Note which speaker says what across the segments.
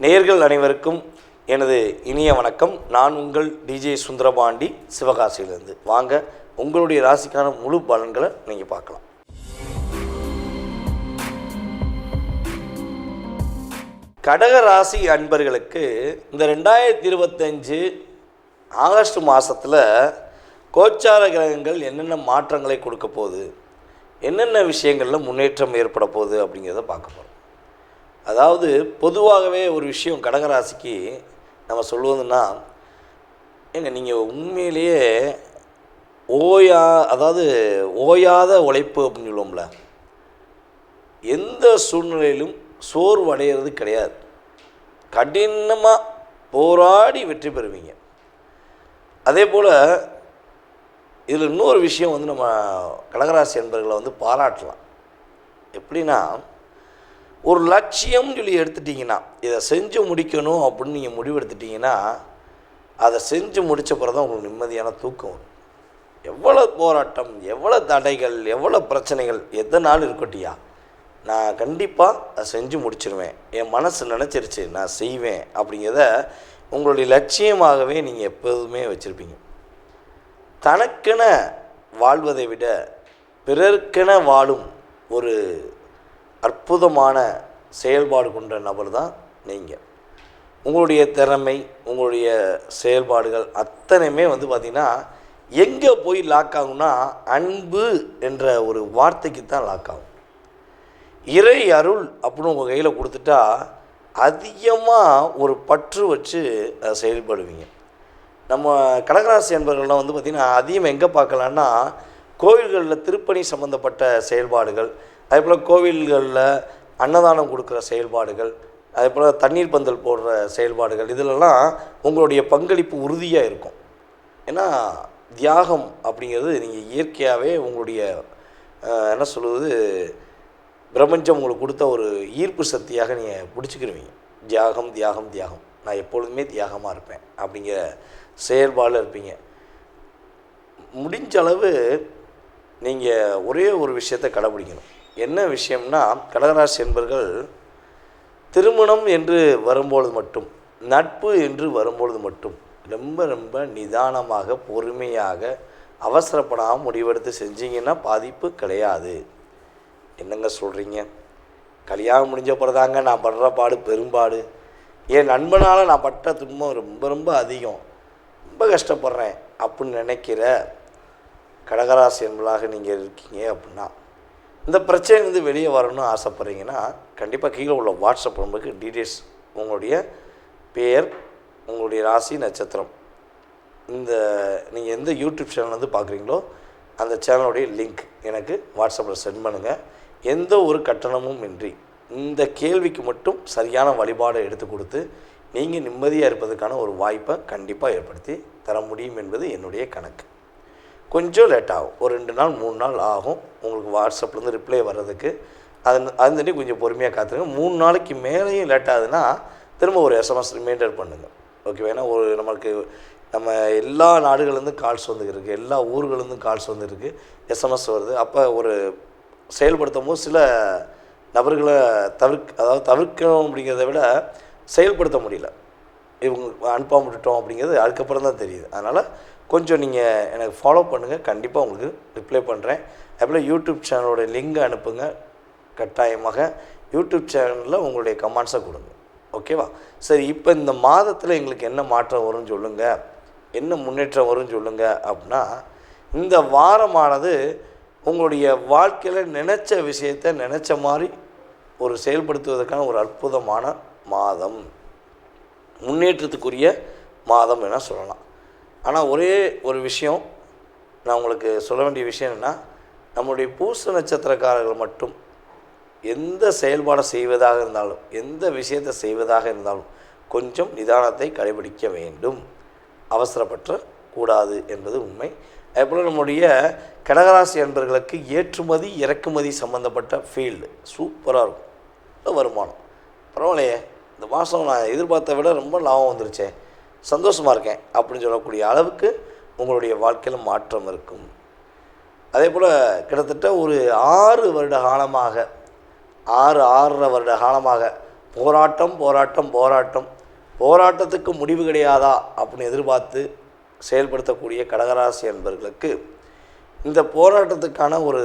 Speaker 1: நேயர்கள் அனைவருக்கும் எனது இனிய வணக்கம். நான் உங்கள் டிஜே சுந்தரபாண்டி, சிவகாசியிலிருந்து. வாங்க உங்களுடைய ராசிக்கான முழு பலன்களை நீங்கள் பார்க்கலாம். கடக ராசி அன்பர்களுக்கு இந்த 2025 ஆகஸ்ட் மாதத்தில் கோச்சார கிரகங்கள் என்னென்ன மாற்றங்களை கொடுக்க போகுது, என்னென்ன விஷயங்களில் முன்னேற்றம் ஏற்பட போகுது அப்படிங்கிறத பார்க்க போகிறோம். அதாவது பொதுவாகவே ஒரு விஷயம் கடகராசிக்கு நம்ம சொல்லுவதுன்னா, நீங்கள் உண்மையிலேயே ஓயாத உழைப்பு அப்படின்னு சொல்லுவோம்ல, எந்த சூழ்நிலையிலும் சோர்வடைகிறது கிடையாது. கடினமாக போராடி வெற்றி பெறுவீங்க. அதே போல் இதில் இன்னொரு விஷயம் நம்ம கடகராசி என்பவர்களை பாராட்டலாம். எப்படின்னா, ஒரு லட்சியம்னு சொல்லி எடுத்துட்டிங்கன்னா, இதை செஞ்சு முடிக்கணும் அப்படின்னு நீங்கள் முடிவெடுத்துட்டிங்கன்னா, அதை செஞ்சு முடித்த பிறகு தான் உங்களுக்கு நிம்மதியான தூக்கம் வரும். எவ்வளோ போராட்டம், எவ்வளோ தடைகள், எவ்வளோ பிரச்சனைகள் எதனாலும் இருக்கட்டியா, நான் கண்டிப்பாக அதை செஞ்சு முடிச்சிடுவேன், என் மனசு நினச்சிருச்சு, நான் செய்வேன் அப்படிங்கிறத உங்களுடைய லட்சியமாகவே நீங்கள் எப்போதுமே வச்சுருப்பீங்க. தனக்கென வாழ்வதை விட பிறர்க்கென வாழும் ஒரு அற்புதமான செயல்பாடு கொண்ட நபர் தான் நீங்கள். உங்களுடைய திறமை, உங்களுடைய செயல்பாடுகள் அத்தனையுமே பார்த்திங்கன்னா எங்கே போய் லாக் ஆகும்னா, அன்பு என்ற ஒரு வார்த்தைக்கு தான் லாக் ஆகும். இறை அருள் அப்படின்னு உங்கள் கையில் கொடுத்துட்டா அதிகமாக ஒரு பற்று வச்சு செயல்படுவீங்க. நம்ம கடகராசி என்பவர்கள்லாம் பார்த்திங்கன்னா அதிகமாக எங்கே பார்க்கலான்னா, கோவில்களில் திருப்பணி சம்மந்தப்பட்ட செயல்பாடுகள், அதே போல் கோவில்களில் அன்னதானம் கொடுக்குற செயல்பாடுகள், அதே போல் தண்ணீர் பந்தல் போடுற செயல்பாடுகள், இதிலெல்லாம் உங்களுடைய பங்களிப்பு உறுதியாக இருக்கும். ஏன்னா தியாகம் அப்படிங்கிறது நீங்கள் இயற்கையாகவே உங்களுடைய என்ன சொல்வது, பிரபஞ்சம் உங்களுக்கு கொடுத்த ஒரு ஈர்ப்பு சக்தியாக நீங்கள் பிடிச்சிக்கிருவீங்க. தியாகம் தியாகம் தியாகம், நான் எப்பொழுதுமே தியாகமாக இருப்பேன் அப்படிங்கிற செயல்பாடில் இருப்பீங்க. முடிஞ்ச அளவு நீங்கள் ஒரே ஒரு விஷயத்தை கடைப்பிடிக்கணும். என்ன விஷயம்னா, கடகராசி என்பர்கள் திருமணம் என்று வரும்பொழுது மட்டும், நட்பு என்று வரும்பொழுது மட்டும் ரொம்ப ரொம்ப நிதானமாக, பொறுமையாக, அவசரப்படாமல் முடிவெடுத்து செஞ்சீங்கன்னா பாதிப்பு கிடையாது. என்னங்க சொல்கிறீங்க? கல்யாணம் முடிஞ்ச பிறதாங்க நான் படுற பாடு பெரும்பாடு, என் நண்பனால் நான் பட்ட துன்பம் ரொம்ப ரொம்ப அதிகம், ரொம்ப கஷ்டப்படுறேன் அப்படின்னு நினைக்கிற கடகராசி என்பதாக நீங்கள் இருக்கீங்க அப்படின்னா, இந்த பிரச்சனையிலேருந்து வெளியே வரணும்னு ஆசைப்பட்றீங்கன்னா, கண்டிப்பாக கீழே உள்ள வாட்ஸ்அப் நம்பருக்கு டீட்டெயில்ஸ், உங்களுடைய பேர், உங்களுடைய ராசி, நட்சத்திரம், நீங்கள் எந்த யூடியூப் சேனல் பார்க்குறீங்களோ அந்த சேனலுடைய லிங்க் எனக்கு வாட்ஸ்அப்பில் சென்ட் பண்ணுங்கள். எந்த ஒரு கட்டணமும் இன்றி இந்த கேள்விக்கு மட்டும் சரியான வழிபாடை எடுத்து கொடுத்து நீங்கள் நிம்மதியாக இருப்பதற்கான ஒரு வாய்ப்பை கண்டிப்பாக ஏற்படுத்தி தர முடியும் என்பது என்னுடைய கணக்கு. கொஞ்சம் லேட் ஆகும், ஒரு 2 நாள் 3 நாள் ஆகும் உங்களுக்கு வாட்ஸ்அப்லேருந்து ரிப்ளை வர்றதுக்கு. அது கொஞ்சம் பொறுமையாக காத்துருங்க. 3 நாளைக்கு மேலேயும் லேட் ஆகுதுன்னா திரும்ப ஒரு எஸ்எம்எஸ் ரிமைண்டர் பண்ணுங்கள். ஓகே, ஏன்னா நம்ம எல்லா நாடுகள்லேருந்து கால்ஸ் வந்துருக்கு, எல்லா ஊர்கள்லேருந்து கால்ஸ் வந்துருக்கு, எஸ்எம்எஸ் வருது. அப்போ ஒரு செயல்படுத்தும் போது சில நபர்களை தவிர்க்கணும் அப்படிங்கிறத விட செயல்படுத்த முடியல, இவங்க அனுப்பாம விட்டுட்டோம் அப்படிங்கிறது அதுக்கப்புறம் தான் தெரியுது. அதனால் கொஞ்சம் நீங்கள் எனக்கு ஃபாலோ பண்ணுங்கள், கண்டிப்பாக உங்களுக்கு ரிப்ளை பண்ணுறேன். அதுபோல் யூடியூப் சேனலோட லிங்கை அனுப்புங்க. கட்டாயமாக யூடியூப் சேனலில் உங்களுடைய கமெண்ட்ஸை கொடுங்க. ஓகேவா? சரி, இப்போ இந்த மாதத்தில் எங்களுக்கு என்ன மாற்றம் வரும்னு சொல்லுங்கள், என்ன முன்னேற்றம் வரும்னு சொல்லுங்கள் அப்படின்னா, இந்த வாரமானது உங்களுடைய வாழ்க்கையில் நினச்ச விஷயத்தை நினச்ச மாதிரி ஒரு செயல்படுத்துவதற்கான ஒரு அற்புதமான மாதம், முன்னேற்றத்துக்குரிய மாதம் என சொல்லலாம். ஆனால் ஒரே ஒரு விஷயம் நான் உங்களுக்கு சொல்ல வேண்டிய விஷயம் என்னென்னா, நம்முடைய பூச நட்சத்திரக்காரர்கள் மட்டும் எந்த செயல்பாடை செய்வதாக இருந்தாலும், எந்த விஷயத்தை செய்வதாக இருந்தாலும் கொஞ்சம் நிதானத்தை கடைபிடிக்க வேண்டும், அவசரப்பற்ற கூடாது என்பது உண்மை. அதேபோல் நம்முடைய கடகராசி அன்பர்களுக்கு ஏற்றுமதி இறக்குமதி சம்மந்தப்பட்ட ஃபீல்டு சூப்பராக இருக்கும். வருமானம் பரவாயில்லையே, இந்த மாதம் நான் எதிர்பார்த்த விட ரொம்ப லாபம் வந்துருச்சே, சந்தோஷமாக இருக்கேன் அப்படின்னு சொல்லக்கூடிய அளவுக்கு உங்களுடைய வாழ்க்கையில் மாற்றம் இருக்கும். அதே போல் கிட்டத்தட்ட ஒரு 6 வருட காலமாக 6-6.5 வருட காலமாக போராட்டம் போராட்டம் போராட்டம், போராட்டத்துக்கு முடிவு கிடையாதா அப்படின்னு எதிர்பார்த்து செயல்படுத்தக்கூடிய கடகராசி அன்பர்களுக்கு இந்த போராட்டத்துக்கான ஒரு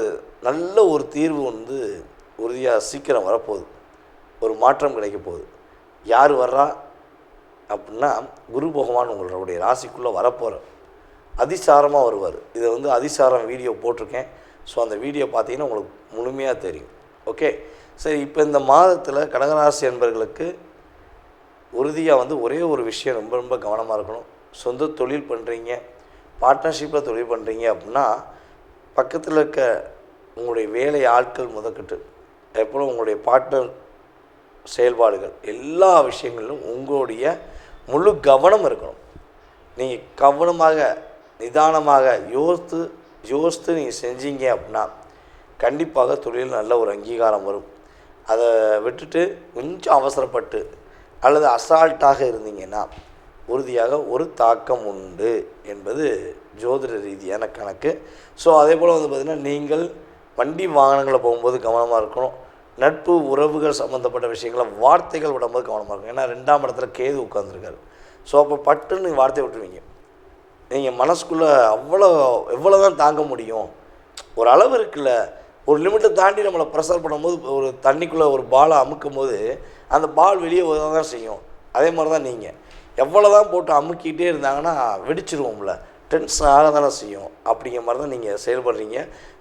Speaker 1: நல்ல ஒரு தீர்வு உறுதியாக சீக்கிரம் வரப்போகுது. ஒரு மாற்றம் கிடைக்க போகுது. யார் வர்றா அப்படின்னா, குரு பகவான் உங்களுடைய ராசிக்குள்ளே வரப்போகிறார். அதிசாரமாக வருவார். இதை அதிசாரம் வீடியோ போட்டிருக்கேன். ஸோ அந்த வீடியோ பார்த்தீங்கன்னா உங்களுக்கு முழுமையாக தெரியும். ஓகே, சரி. இப்போ இந்த மாதத்தில் கடகராசி அன்பர்களுக்கு உறுதியாக ஒரே ஒரு விஷயம் ரொம்ப ரொம்ப கவனமாக இருக்கணும். சொந்த தொழில் பண்ணுறீங்க, பார்ட்னர்ஷிப்பில் தொழில் பண்ணுறீங்க அப்படின்னா, பக்கத்தில் இருக்க உங்களுடைய வேலை ஆட்கள் முதற்கட்டு எப்போதும் உங்களுடைய பார்ட்னர் செயல்பாடுகள் எல்லா விஷயங்களிலும் உங்களுடைய முழு கவனம் இருக்கணும். நீங்கள் கவனமாக நிதானமாக யோசித்து நீங்கள் செஞ்சீங்க அப்படின்னா கண்டிப்பாக தொழில் நல்ல ஒரு அங்கீகாரம் வரும். அதை விட்டுட்டு கொஞ்சம் அவசரப்பட்டு அல்லது அசால்ட்டாக இருந்தீங்கன்னா உறுதியாக ஒரு தாக்கம் உண்டு என்பது ஜோதிட ரீதியான கணக்கு. ஸோ அதே போல் பார்த்திங்கன்னா, நீங்கள் வண்டி வாகனங்களை போகும்போது கவனமாக இருக்கணும். நட்பு உறவுகள் சம்மந்தப்பட்ட விஷயங்களை வார்த்தைகள் விடும்போது கவனமாக இருக்கும். ஏன்னா 2ஆம் இடத்துல கேது உட்காந்துருக்காரு. ஸோ அப்போ பட்டுன்னு நீங்கள் வார்த்தை விட்டுருவீங்க. நீங்கள் மனசுக்குள்ளே எவ்வளோ தான் தாங்க முடியும்? ஒரு அளவு இருக்குல்ல, ஒரு லிமிட்டை தாண்டி நம்மளை ப்ரெஷர் பண்ணும்போது, ஒரு தண்ணிக்குள்ளே ஒரு பாலை அமுக்கும் போது அந்த பால் வெளியே தான் செய்யும். அதே மாதிரி தான் நீங்கள் எவ்வளோ தான் போட்டு அமுக்கிட்டே இருந்தாங்கன்னா வெடிச்சிருவோம்ல, டென்ஷன் ஆக தானே செய்யும். அப்படிங்கிற மாதிரி தான் நீங்கள் செயல்படுறீங்க.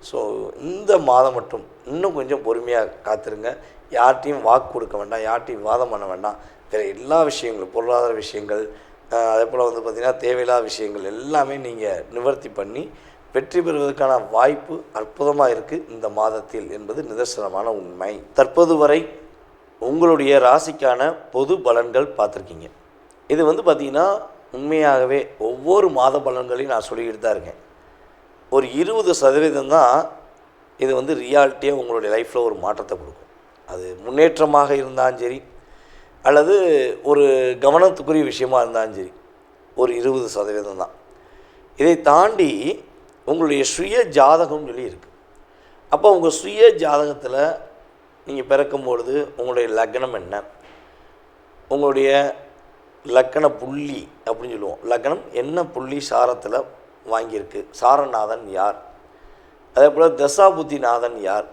Speaker 1: ஸோ இந்த மாதம் மட்டும் இன்னும் கொஞ்சம் பொறுமையாக காத்துருங்க. யார்கிட்டையும் வாக்கு கொடுக்க வேண்டாம், யார்கிட்டையும் வாதம் பண்ண வேண்டாம். வேறு எல்லா விஷயங்களும், பொருளாதார விஷயங்கள், அதே போல் பார்த்திங்கன்னா தேவையில்லாத விஷயங்கள் எல்லாமே நீங்கள் நிவர்த்தி பண்ணி வெற்றி பெறுவதற்கான வாய்ப்பு அற்புதமாக இருக்குது இந்த மாதத்தில் என்பது நிதர்சனமான உண்மை. தற்போது வரை உங்களுடைய ராசிக்கான பொது பலன்கள் பார்த்துருக்கீங்க. இது பார்த்திங்கன்னா உண்மையாகவே ஒவ்வொரு மாத பலன்களையும் நான் சொல்லிக்கிட்டு தான் இருக்கேன். ஒரு 20% தான் இது ரியாலிட்டியாக உங்களுடைய லைஃப்பில் ஒரு மாற்றத்தை கொடுக்கும். அது முன்னேற்றமாக இருந்தாலும் சரி, அல்லது ஒரு கவனத்துக்குரிய விஷயமாக இருந்தாலும் சரி, ஒரு 20% தான். இதை தாண்டி உங்களுடைய சுய ஜாதகம்னு சொல்லி இருக்குது. அப்போ உங்கள் சுய ஜாதகத்தில் நீங்கள் பிறக்கும்பொழுது உங்களுடைய லக்னம் என்ன, உங்களுடைய லக்கண புள்ளி அப்படின்னு சொல்லுவோம். லக்னம் என்ன புள்ளி சாரத்தில் வாங்கியிருக்கு, சாரநாதன் யார், அதே போல் தசாபுத்திநாதன் யார்.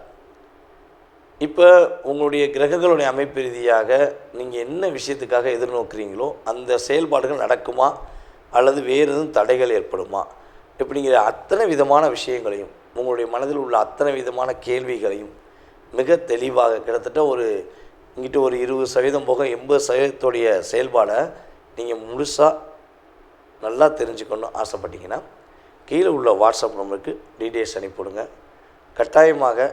Speaker 1: இப்போ உங்களுடைய கிரகங்களுடைய அமைப்பு ரீதியாக நீங்கள் என்ன விஷயத்துக்காக எதிர்நோக்குறீங்களோ அந்த செயல்பாடுகள் நடக்குமா அல்லது வேறு எதுவும் தடைகள் ஏற்படுமா, இப்படிங்கிற அத்தனை விதமான விஷயங்களையும், உங்களுடைய மனதில் உள்ள அத்தனை விதமான கேள்விகளையும் மிக தெளிவாக கிட்டத்தட்ட இங்கிட்ட ஒரு 20% போக 80% செயல்பாடை நீங்கள் முழுசாக நல்லா தெரிஞ்சுக்கணும் ஆசைப்பட்டீங்கன்னா கீழே உள்ள வாட்ஸ்அப் நம்பருக்கு டீட்டெயில்ஸ் அனுப்பிவிடுங்க. கட்டாயமாக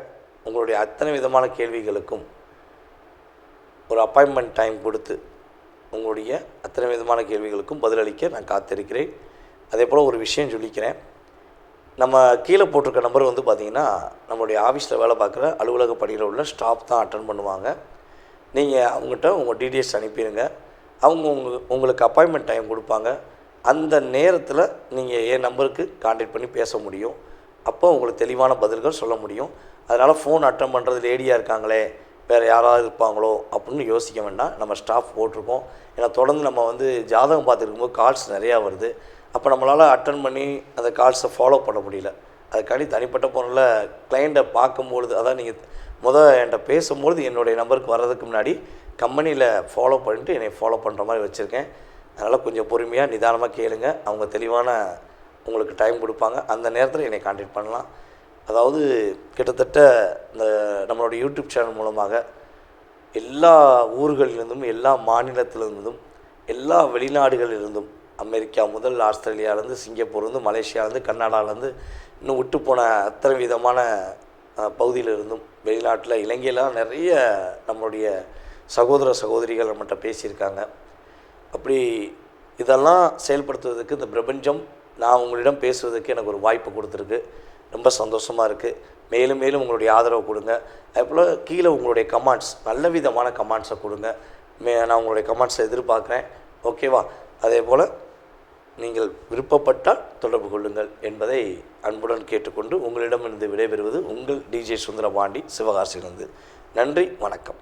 Speaker 1: உங்களுடைய அத்தனை விதமான கேள்விகளுக்கும் ஒரு அப்பாயின்மெண்ட் டைம் கொடுத்து உங்களுடைய அத்தனை விதமான கேள்விகளுக்கும் பதிலளிக்க நான் காத்திருக்கிறேன். அதே போல் ஒரு விஷயம் சொல்லிக்கிறேன். நம்ம கீழே போட்டிருக்க நம்பர் பார்த்திங்கன்னா நம்மளுடைய ஆஃபீஸில் வேலை பார்க்குற அலுவலக பணியில் உள்ள ஸ்டாஃப் தான் அட்டன் பண்ணுவாங்க. நீங்கள் அவங்ககிட்ட உங்கள் டீட்டெயில்ஸ் அனுப்பிடுங்க. அவங்க உங்களுக்கு அப்பாயின்மெண்ட் டைம் கொடுப்பாங்க. அந்த நேரத்தில் நீங்கள் என் நம்பருக்கு கான்டாக்ட் பண்ணி பேச முடியும். அப்போ உங்களுக்கு தெளிவான பதில்கள் சொல்ல முடியும். அதனால் ஃபோன் அட்டன் பண்ணுறது லேடியாக இருக்காங்களே, வேறு யாராவது இருப்பாங்களோ அப்படின்னு யோசிக்க வேண்டாம். நம்ம ஸ்டாஃப் போட்டிருக்கோம். ஏன்னா தொடர்ந்து நம்ம ஜாதகம் பார்த்துருக்கும்போது கால்ஸ் நிறையா வருது. அப்போ நம்மளால் அட்டன் பண்ணி அந்த கால்ஸை ஃபாலோ பண்ண முடியல. அதுக்காண்டி தனிப்பட்ட பொருளில் கிளைண்ட்டை பார்க்கும்பொழுது, அதான் நீங்கள் என்கிட்ட பேசும்பொழுது என்னுடைய நம்பருக்கு வர்றதுக்கு முன்னாடி கம்பெனியில் ஃபாலோ பண்ணிட்டு என்னை ஃபாலோ பண்ணுற மாதிரி வச்சுருக்கேன். அதனால் கொஞ்சம் பொறுமையாக நிதானமாக கேளுங்க. அவங்க தெளிவான உங்களுக்கு டைம் கொடுப்பாங்க. அந்த நேரத்தில் என்னை கான்டாக்ட் பண்ணலாம். அதாவது கிட்டத்தட்ட இந்த நம்மளோட யூடியூப் சேனல் மூலமாக எல்லா ஊர்களிலிருந்தும், எல்லா மாநிலத்திலிருந்தும், எல்லா வெளிநாடுகளிலிருந்தும், அமெரிக்கா முதல் ஆஸ்திரேலியாவிலேருந்து, சிங்கப்பூர்லேருந்து, மலேசியாவிலேருந்து, கர்நாடகாவிலேருந்து, இன்னும் விட்டு போன அத்தனை விதமான பகுதியிலிருந்தும், வெளிநாட்டில் இலங்கையெல்லாம் நிறைய நம்மளுடைய சகோதர சகோதரிகள் நம்மகிட்ட பேசியிருக்காங்க. அப்படி இதெல்லாம் செயல்படுத்துவதற்கு இந்த பிரபஞ்சம் நான் உங்களிடம் பேசுவதற்கு எனக்கு ஒரு வாய்ப்பு கொடுத்துருக்கு. ரொம்ப சந்தோஷமாக இருக்குது. மேலும் மேலும் உங்களுடைய ஆதரவு கொடுங்க. அதேபோல் கீழே உங்களுடைய கமெண்ட்ஸ், நல்ல விதமான கமெண்ட்ஸை கொடுங்க. நான் உங்களுடைய கமெண்ட்ஸை எதிர்பார்க்குறேன். ஓகேவா? அதே போல் நீங்கள் விருப்பப்பட்டால் தொடர்பு கொள்ளுங்கள் என்பதை அன்புடன் கேட்டுக்கொண்டு உங்களிடமிருந்து விடைபெறுவது உங்கள் டிஜே சுந்தரபாண்டி, சிவகாசியிலிருந்து. நன்றி, வணக்கம்.